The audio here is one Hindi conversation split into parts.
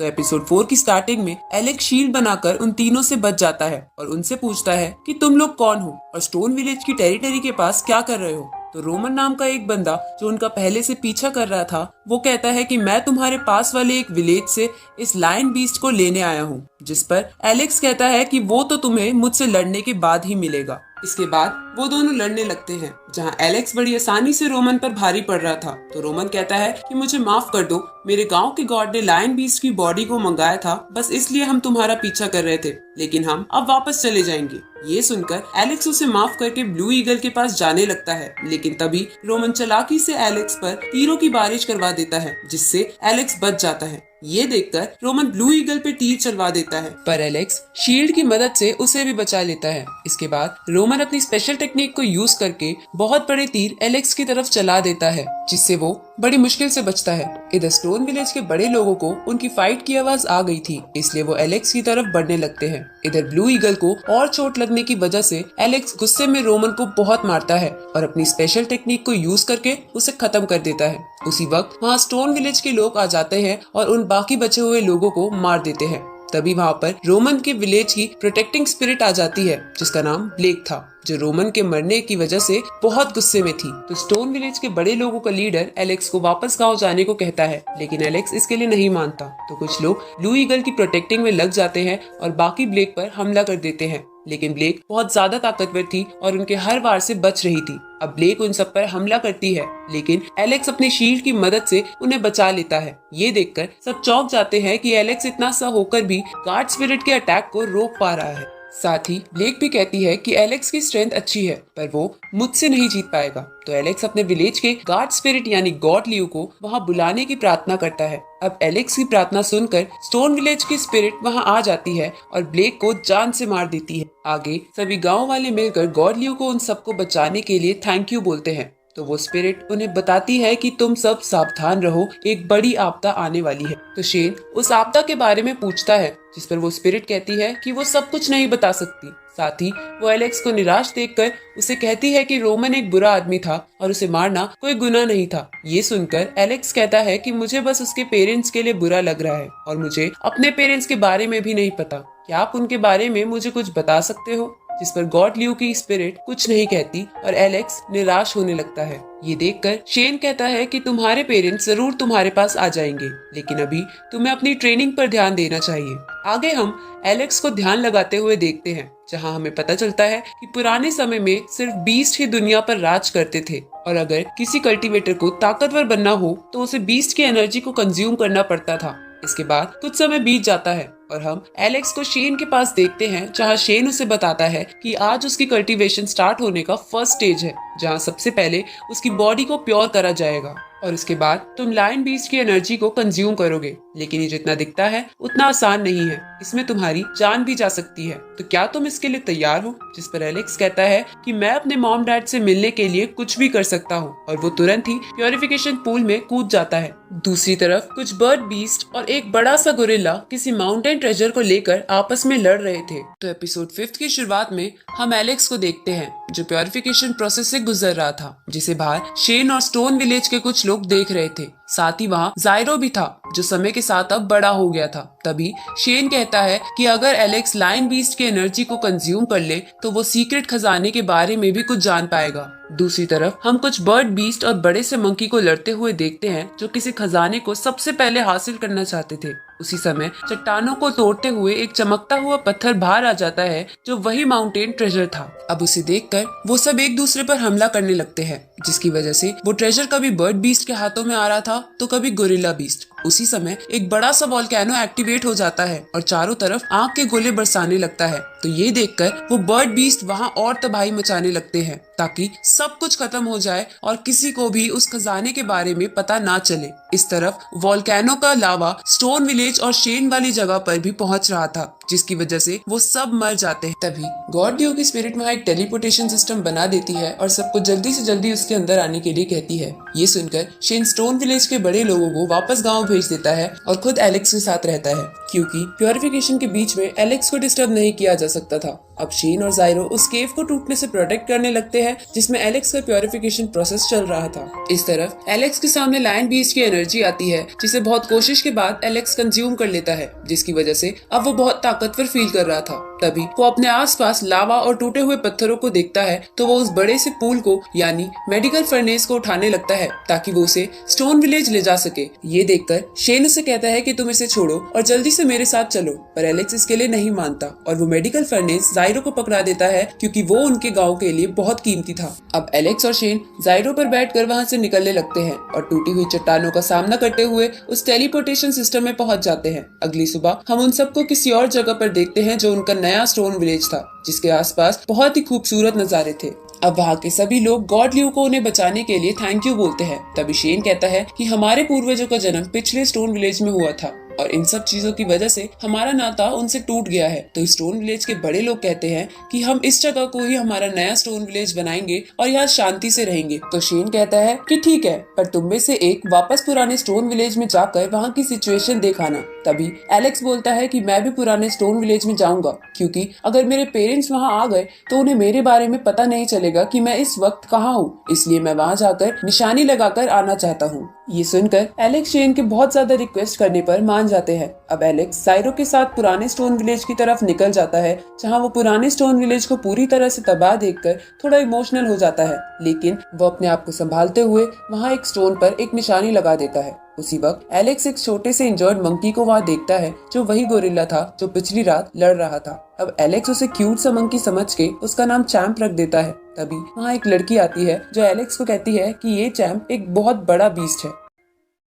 तो एपिसोड 4 की स्टार्टिंग में एलेक्स शील्ड बनाकर उन तीनों से बच जाता है और उनसे पूछता है कि तुम लोग कौन हो और स्टोन विलेज की टेरिटरी के पास क्या कर रहे हो। तो रोमन नाम का एक बंदा जो उनका पहले से पीछा कर रहा था वो कहता है कि मैं तुम्हारे पास वाले एक विलेज से इस लायन बीस्ट को लेने आया हूँ, जिस पर एलेक्स कहता है कि वो तो तुम्हें मुझसे लड़ने के बाद ही मिलेगा। इसके बाद वो दोनों लड़ने लगते हैं, जहां एलेक्स बड़ी आसानी से रोमन पर भारी पड़ रहा था। तो रोमन कहता है कि मुझे माफ कर दो, मेरे गांव के गॉड ने लायन बीस्ट की बॉडी को मंगाया था, बस इसलिए हम तुम्हारा पीछा कर रहे थे, लेकिन हम अब वापस चले जाएंगे। ये सुनकर एलेक्स उसे माफ करके ब्लू ईगल के पास जाने लगता है, लेकिन तभी रोमन चालाकी से एलेक्स पर तीरों की बारिश करवा देता है, जिससे एलेक्स बच जाता है। ये देखकर रोमन ब्लू ईगल पे तीर चलवा देता है, पर एलेक्स शील्ड की मदद से उसे भी बचा लेता है। इसके बाद रोमन अपनी स्पेशल टेक्निक को यूज करके बहुत बड़े तीर एलेक्स की तरफ चला देता है, जिससे वो बड़ी मुश्किल से बचता है। इधर स्टोन विलेज के बड़े लोगों को उनकी फाइट की आवाज आ गई थी, इसलिए वो एलेक्स की तरफ बढ़ने लगते हैं। इधर ब्लू ईगल को और चोट लगने की वजह से एलेक्स गुस्से में रोमन को बहुत मारता है और अपनी स्पेशल टेक्निक को यूज करके उसे खत्म कर देता है। उसी वक्त वहाँ स्टोन विलेज के लोग आ जाते हैं और उन बाकी बचे हुए लोगों को मार देते हैं। तभी वहाँ पर रोमन के विलेज की प्रोटेक्टिंग स्पिरिट आ जाती है, जिसका नाम ब्लेक था, जो रोमन के मरने की वजह से बहुत गुस्से में थी। तो स्टोन विलेज के बड़े लोगों का लीडर एलेक्स को वापस गांव जाने को कहता है, लेकिन एलेक्स इसके लिए नहीं मानता। तो कुछ लोग ब्लू ईगल की प्रोटेक्टिंग में लग जाते हैं और बाकी ब्लेक पर हमला कर देते हैं, लेकिन ब्लेक बहुत ज्यादा ताकतवर थी और उनके हर वार से बच रही थी। अब ब्लेक उन सब पर हमला करती है, लेकिन एलेक्स अपनी शील्ड की मदद से उन्हें बचा लेता है। ये देखकर सब चौंक जाते हैं कि एलेक्स इतना सा होकर भी गार्ड स्पिरिट के अटैक को रोक पा रहा है। साथ ही ब्लेक भी कहती है कि एलेक्स की स्ट्रेंथ अच्छी है, पर वो मुझसे नहीं जीत पाएगा। तो एलेक्स अपने विलेज के गार्ड स्पिरिट यानी गॉड लियो को वहाँ बुलाने की प्रार्थना करता है। अब एलेक्स की प्रार्थना सुनकर स्टोन विलेज की स्पिरिट वहाँ आ जाती है और ब्लेक को जान से मार देती है। आगे सभी गाँव वाले मिलकर गॉड लियो को उन सबको बचाने के लिए थैंक यू बोलते हैं। तो वो स्पिरिट उन्हें बताती है कि तुम सब सावधान रहो, एक बड़ी आपदा आने वाली है। तो शेन उस आपदा के बारे में पूछता है, जिस पर वो स्पिरिट कहती है कि वो सब कुछ नहीं बता सकती। साथ ही वो एलेक्स को निराश देखकर उसे कहती है कि रोमन एक बुरा आदमी था और उसे मारना कोई गुनाह नहीं था। ये सुनकर एलेक्स कहता है कि मुझे बस उसके पेरेंट्स के लिए बुरा लग रहा है और मुझे अपने पेरेंट्स के बारे में भी नहीं पता। क्या आप उनके बारे में मुझे कुछ बता सकते हो? जिस पर गॉड लियो की स्पिरिट कुछ नहीं कहती और एलेक्स निराश होने लगता है। ये देखकर शेन कहता है कि तुम्हारे पेरेंट्स जरूर तुम्हारे पास आ जाएंगे, लेकिन अभी तुम्हें अपनी ट्रेनिंग पर ध्यान देना चाहिए। आगे हम एलेक्स को ध्यान लगाते हुए देखते हैं, जहां हमें पता चलता है कि पुराने समय में सिर्फ बीस्ट ही दुनिया पर राज करते थे और अगर किसी कल्टीवेटर को ताकतवर बनना हो तो उसे बीस्ट की एनर्जी को कंज्यूम करना पड़ता था। इसके बाद कुछ समय बीत जाता है और हम एलेक्स को शेन के पास देखते हैं, जहां शेन उसे बताता है कि आज उसकी कल्टीवेशन स्टार्ट होने का फर्स्ट स्टेज है, जहां सबसे पहले उसकी बॉडी को प्योर करा जाएगा और उसके बाद तुम लायन बीस्ट की एनर्जी को कंज्यूम करोगे। लेकिन ये जितना दिखता है उतना आसान नहीं है, इसमें तुम्हारी जान भी जा सकती है। तो क्या तुम इसके लिए तैयार हो? जिस पर एलेक्स कहता है कि मैं अपने मॉम डैड से मिलने के लिए कुछ भी कर सकता हूँ और वो तुरंत ही प्योरिफिकेशन पूल में कूद जाता है। दूसरी तरफ कुछ बर्ड बीस्ट और एक बड़ा सा गोरिल्ला किसी माउंटेन ट्रेजर को लेकर आपस में लड़ रहे थे। तो एपिसोड 5 की शुरुआत में हम एलेक्स को देखते हैं, जो प्योरिफिकेशन प्रोसेस से गुजर रहा था, जिसे बाहर शेन और स्टोन विलेज के कुछ लोग देख रहे थे। साथ ही वहाँ जायरो भी था, जो समय के साथ अब बड़ा हो गया था। तभी शेन कहता है कि अगर एलेक्स लायन बीस्ट की एनर्जी को कंज्यूम कर ले तो वो सीक्रेट खजाने के बारे में भी कुछ जान पाएगा। दूसरी तरफ हम कुछ बर्ड बीस्ट और बड़े से मंकी को लड़ते हुए देखते हैं, जो किसी खजाने को सबसे पहले हासिल करना चाहते थे। उसी समय चट्टानों को तोड़ते हुए एक चमकता हुआ पत्थर बाहर आ जाता है, जो वही माउंटेन ट्रेजर था। अब उसे देखकर वो सब एक दूसरे पर हमला करने लगते हैं, जिसकी वजह से वो ट्रेजर कभी बर्ड बीस्ट के हाथों में आ रहा था तो कभी गोरिल्ला बीस्ट। उसी समय एक बड़ा सा वोल्केनो एक्टिवेट हो जाता है और चारों तरफ आग के गोले बरसाने लगता है। तो ये देखकर वो बर्ड बीस्ट वहाँ और तबाही मचाने लगते हैं, ताकि सब कुछ खत्म हो जाए और किसी को भी उस खजाने के बारे में पता ना चले। इस तरफ वोल्केनो का लावा स्टोन विलेज और शेन वाली जगह पर भी पहुंच रहा था, जिसकी वजह से वो सब मर जाते हैं। तभी गॉड लियो की स्पिरिट वहाँ एक टेलीपोर्टेशन सिस्टम बना देती है और सबको जल्दी से जल्दी उसके अंदर आने के लिए कहती है। ये सुनकर शेन स्टोन विलेज के बड़े लोगों को वापस गाँव भेज देता है और खुद एलेक्स के साथ रहता है, क्योंकि प्योरिफिकेशन के बीच में एलेक्स को डिस्टर्ब नहीं किया जा सकता था। अब शेन और जायरो उस केव को टूटने से प्रोटेक्ट करने लगते हैं जिसमें एलेक्स का प्योरिफिकेशन प्रोसेस चल रहा था। इस तरफ एलेक्स के सामने लायन बीस्ट की एनर्जी आती है जिसे बहुत कोशिश के बाद एलेक्स कंज्यूम कर लेता है, जिसकी वजह से अब वो बहुत ताकतवर फील कर रहा था। तभी वो अपने आसपास लावा और टूटे हुए पत्थरों को देखता है तो वो उस बड़े से पूल को यानी मेडिकल फर्नेस को उठाने लगता है ताकि वो उसे स्टोन विलेज ले जा सके। ये देखकर शेन उसे कहता है कि तुम इसे छोड़ो और जल्दी से मेरे साथ चलो, पर एलेक्स इसके लिए नहीं मानता और वो मेडिकल फर्नेस जायरो को पकड़ा देता है क्योंकि वो उनके गाँव के लिए बहुत कीमती था। अब एलेक्स और शेन जायरो पर बैठकर वहाँ से निकलने लगते हैं और टूटी हुई चट्टानों का सामना करते हुए उस टेलीपोर्टेशन सिस्टम में पहुंच जाते हैं। अगली सुबह हम उन सबको किसी और जगह पर देखते हैं जो उनका नया स्टोन विलेज था, जिसके आसपास बहुत ही खूबसूरत नजारे थे। अब वहाँ के सभी लोग गॉड ल्यू को उन्हें बचाने के लिए थैंक यू बोलते हैं। तभी शेन कहता है कि हमारे पूर्वजों का जन्म पिछले स्टोन विलेज में हुआ था और इन सब चीजों की वजह से हमारा नाता उनसे टूट गया है। तो स्टोन विलेज के बड़े लोग कहते हैं कि हम इस जगह को ही हमारा नया स्टोन विलेज बनाएंगे और यहाँ शांति से रहेंगे। तो शेन कहता है कि ठीक है, पर तुम में से एक वापस पुराने स्टोन विलेज में जाकर वहाँ की सिचुएशन दिखाना। तभी एलेक्स बोलता है कि मैं भी पुराने स्टोन विलेज में जाऊंगा, क्योंकि अगर मेरे पेरेंट्स वहाँ आ गए तो उन्हें मेरे बारे में पता नहीं चलेगा कि मैं इस वक्त कहाँ हूँ, इसलिए मैं वहाँ जाकर निशानी लगाकर आना चाहता हूँ। ये सुनकर एलेक्स शेन के बहुत ज्यादा रिक्वेस्ट करने पर मान जाते हैं। अब एलेक्स जायरो के साथ पुराने स्टोन विलेज की तरफ निकल जाता है, जहाँ वो पुराने स्टोन विलेज को पूरी तरह से तबाह देखकर थोड़ा इमोशनल हो जाता है, लेकिन वो अपने आप को संभालते हुए वहाँ एक स्टोन पर एक निशानी लगा देता है। उसी वक्त एलेक्स एक छोटे से इंजर्ड मंकी को वहाँ देखता है जो वही गोरिल्ला था जो पिछली रात लड़ रहा था। अब एलेक्स उसे क्यूट सा मंकी समझ के उसका नाम चैंप रख देता है। तभी वहाँ एक लड़की आती है जो एलेक्स को कहती है कि ये चैंप एक बहुत बड़ा बीस्ट है।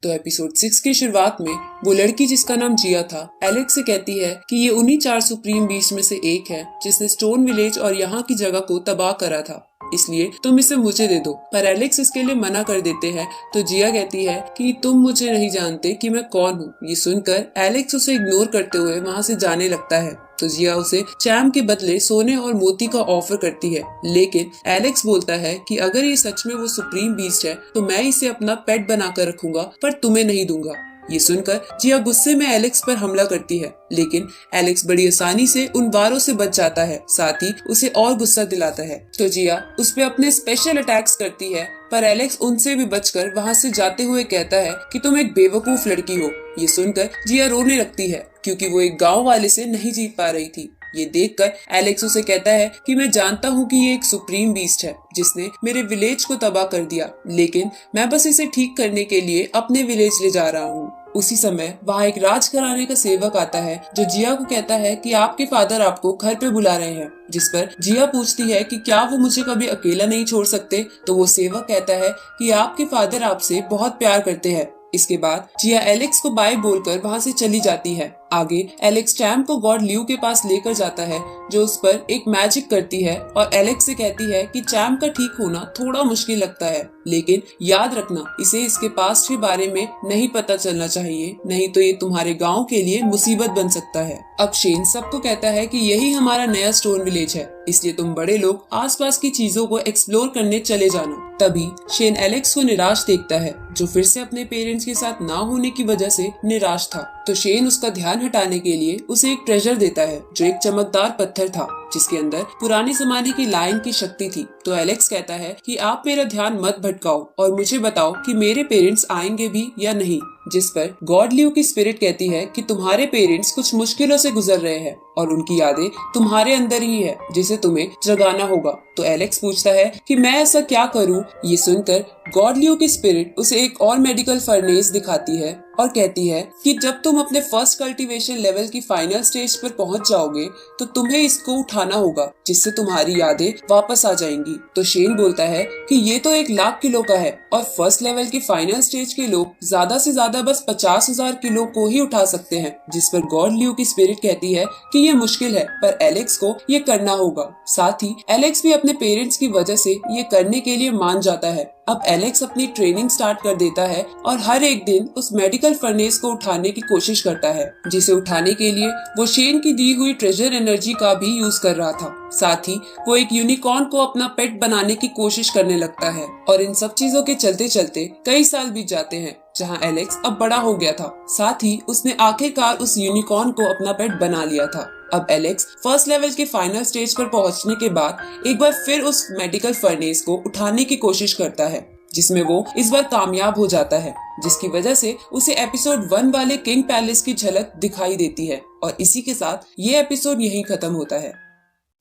तो एपिसोड 6 की शुरुआत में वो लड़की जिसका नाम जिया था एलेक्स से कहती है कि ये उन्हीं 4 सुप्रीम बीस्ट में से एक है जिसने स्टोन विलेज और यहाँ की जगह को तबाह करा था, इसलिए तुम इसे मुझे दे दो। पर एलेक्स इसके लिए मना कर देते हैं। तो जिया कहती है कि तुम मुझे नहीं जानते कि मैं कौन हूँ। ये सुनकर एलेक्स उसे इग्नोर करते हुए वहाँ से जाने लगता है। तो जिया उसे चैम के बदले सोने और मोती का ऑफर करती है, लेकिन एलेक्स बोलता है कि अगर ये सच में वो सुप्रीम बीस्ट है तो मैं इसे अपना पेट बनाकर रखूंगा, पर तुम्हें नहीं दूंगा। ये सुनकर जिया गुस्से में एलेक्स पर हमला करती है, लेकिन एलेक्स बड़ी आसानी से उन वारों से बच जाता है, साथ ही उसे और गुस्सा दिलाता है। तो जिया उस पे अपने स्पेशल अटैक्स करती है, पर एलेक्स उनसे भी बचकर वहाँ से जाते हुए कहता है कि तुम एक बेवकूफ लड़की हो। ये सुनकर जिया रोने लगती है क्योंकि वो एक गाँव वाले से नहीं जीत पा रही थी। ये देखकर एलेक्स उसे कहता है कि मैं जानता हूँ कि ये एक सुप्रीम बीस्ट है जिसने मेरे विलेज को तबाह कर दिया, लेकिन मैं बस इसे ठीक करने के लिए अपने विलेज ले जा रहा हूँ। उसी समय वहाँ एक राजघराने का सेवक आता है जो जिया को कहता है कि आपके फादर आपको घर पे बुला रहे हैं, जिस पर जिया पूछती है कि क्या वो मुझे कभी अकेला नहीं छोड़ सकते। तो वो सेवक कहता है कि आपके फादर आपसे बहुत प्यार करते हैं। इसके बाद जिया एलेक्स को बाय बोलकर वहाँ से चली जाती है। आगे एलेक्स चैम को गॉड ल्यू के पास लेकर जाता है जो उस पर एक मैजिक करती है और एलेक्स से कहती है कि चैम का ठीक होना थोड़ा मुश्किल लगता है, लेकिन याद रखना इसे इसके पास्ट के बारे में नहीं पता चलना चाहिए, नहीं तो ये तुम्हारे गांव के लिए मुसीबत बन सकता है। अब शेन सबको कहता है कि यही हमारा नया स्टोन विलेज है, इसलिए तुम बड़े लोग आसपास की चीजों को एक्सप्लोर करने चले जाना। तभी शेन एलेक्स को निराश देखता है जो फिर से अपने पेरेंट्स के साथ ना होने की वजह से निराश था। तो शेन उसका ध्यान हटाने के लिए उसे एक ट्रेजर देता है जो एक चमकदार पत्थर था जिसके अंदर पुराने जमाने की लायन की शक्ति थी। तो एलेक्स कहता है कि आप मेरा ध्यान मत भटकाओ और मुझे बताओ कि मेरे पेरेंट्स आएंगे भी या नहीं, जिस पर गॉड ल्यू की स्पिरिट कहती है कि तुम्हारे पेरेंट्स कुछ मुश्किलों से गुजर रहे हैं और उनकी यादें तुम्हारे अंदर ही है जिसे तुम्हें जगाना होगा। तो एलेक्स पूछता है कि मैं ऐसा क्या करूं। ये सुनकर गॉड ल्यू की स्पिरिट उसे एक और मेडिकल फर्नेस दिखाती है और कहती है कि जब तुम अपने फर्स्ट कल्टीवेशन लेवल की फाइनल स्टेज पर पहुंच जाओगे तो तुम्हें इसको उठाना होगा जिससे तुम्हारी यादें वापस आ जाएंगी। तो शेन बोलता है कि ये तो 1,00,000 किलो का है और फर्स्ट लेवल की फाइनल स्टेज के लोग ज्यादा से ज्यादा बस 50,000 किलो को ही उठा सकते हैं, जिस पर गॉड ल्यू की स्पिरिट कहती है कि ये मुश्किल है पर एलेक्स को ये करना होगा। साथ ही एलेक्स भी अपने पेरेंट्स की वजह से ये करने के लिए मान जाता है। अब एलेक्स अपनी ट्रेनिंग स्टार्ट कर देता है और हर एक दिन उस मेडिकल फर्नेस को उठाने की कोशिश करता है, जिसे उठाने के लिए वो शेन की दी हुई ट्रेजर एनर्जी का भी यूज कर रहा था। साथ ही वो एक यूनिकॉर्न को अपना पेट बनाने की कोशिश करने लगता है और इन सब चीजों के चलते चलते कई साल बीत जाते हैं, जहाँ एलेक्स अब बड़ा हो गया था। साथ ही उसने आखिरकार उस यूनिकॉर्न को अपना पेट बना लिया था। अब एलेक्स फर्स्ट लेवल के फाइनल स्टेज पर पहुंचने के बाद एक बार फिर उस मेडिकल फर्नेस को उठाने की कोशिश करता है, जिसमें वो इस बार कामयाब हो जाता है, जिसकी वजह से उसे एपिसोड 1 वाले किंग पैलेस की झलक दिखाई देती है। और इसी के साथ ये एपिसोड यहीं खत्म होता है।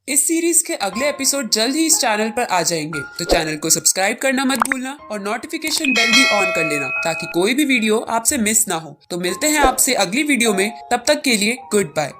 इस सीरीज के अगले एपिसोड जल्द ही इस चैनल पर आ जाएंगे, तो चैनल को सब्सक्राइब करना मत भूलना और नोटिफिकेशन बेल भी ऑन कर लेना ताकि कोई भी वीडियो आपसे मिस ना हो। तो मिलते हैं आपसे अगली वीडियो में, तब तक के लिए गुड बाय।